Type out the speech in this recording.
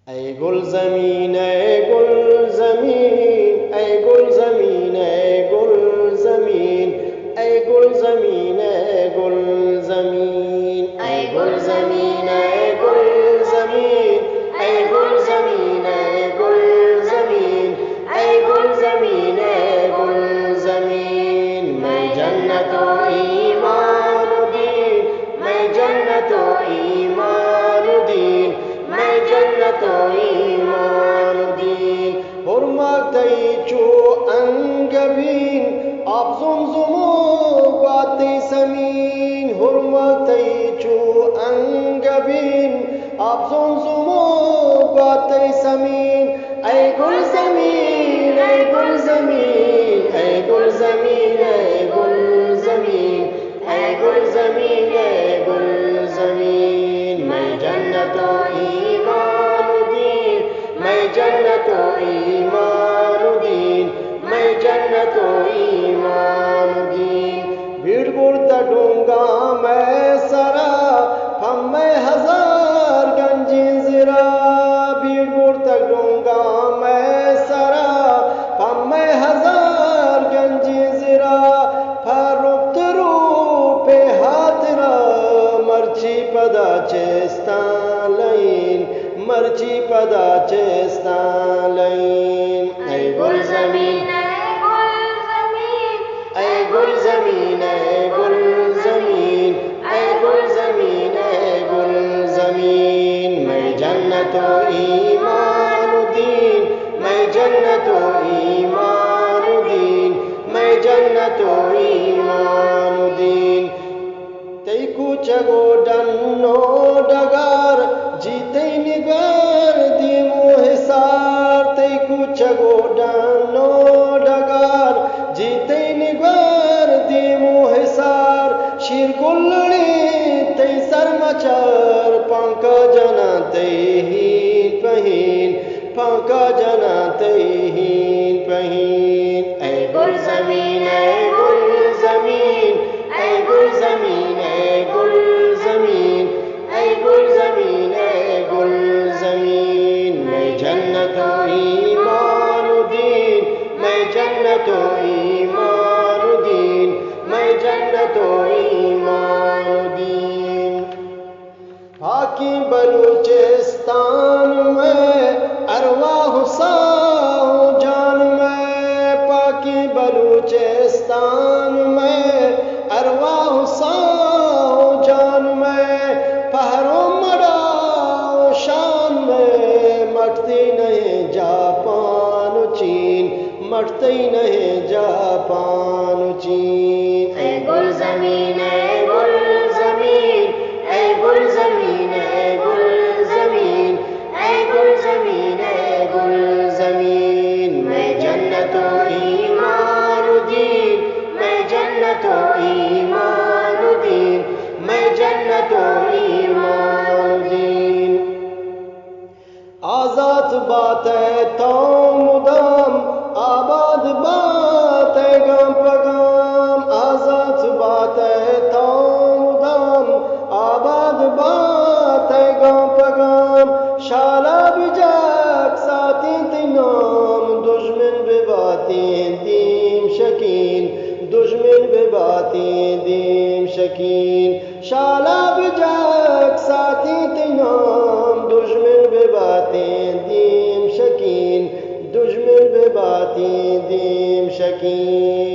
اے گل زمین اے گل زمین اے گل زمین اے گل زمین اے گل زمین اے گل زمین اے گل زمین اے گل زمین اے گل زمین اے گل زمین اے گل زمین اے گل زمین میں جنت و ایمان دین میں جنت و ایمان دین میں جنت و ایمان دین حرمت چو انگبین آپ زمزمو باتی سمین حرمت چو انگبین آپ زمزمو باتی سمین اے گل زمین اے گل زمین اے گل زمین اے گل زمین اے گل زمین اے گل زمین میں جنت و ایمان دین میں جنت و ایمان دین میں جنت و ایمان دین بھیڑ بڑتا ڈونگا میں سرا ہم میں ہزار گنجی زرا بھیڑ بڑتا ڈونگا میں سرا ہم میں ہزار گنجی زرا پھروت رو پہ ہاتھ را مرچی پدا چستان لین مرچی پدا چستان لین اے گل زمین اے گل زمین اے گل زمین اے گل زمین اے گل زمین میں جنت و ایمان دین میں جنت و ایمان دین میں جنت و ایمان دین تی کوچگو ڈنو ڈگار جیتے نگر دیمو حسار تی کوچگو ڈنو ڈگار جیتے نگر دیمو حسار شیر گلڑی تی سرمچار پانکا جنا تیہین پہین پانکا جنا تیہین پہین اے گل زمین اے گل زمین اے گل زمین اے گل زمین اے گل زمین اے گل زمین میں جنت و ایمان دین میں جنت و ایمان دین میں جنت و ایمان دین پاکی بلوچستان میں ارواح ساؤ جان میں پاکی بلوچستان میں ارواح ساؤ جان میں پہروں مڑاؤ شان میں مٹتی نہیں جاپان چین مٹتی نہیں جاپان چین اے گل زمین اے گل زمین اے گل زمین اے گل زمین اے گل زمین اے گل زمین میں جنت و ایمان دین میں جنت و ایمان دین میں جنت و ایمان دین آزاد بات ہے تو مدام آباد بات ہے گام پگام آزاد بات ہے تو مدام آباد بات ہے گام پگام شالا بجاک ساتھی تنام دشمن بے باتیں دیم شکین دشمن بے باتیں دیم شکین شالا بجاک ساتھی تنام دشمن بے باتیں دیم شکین دشمن بے باتیں دیم شکین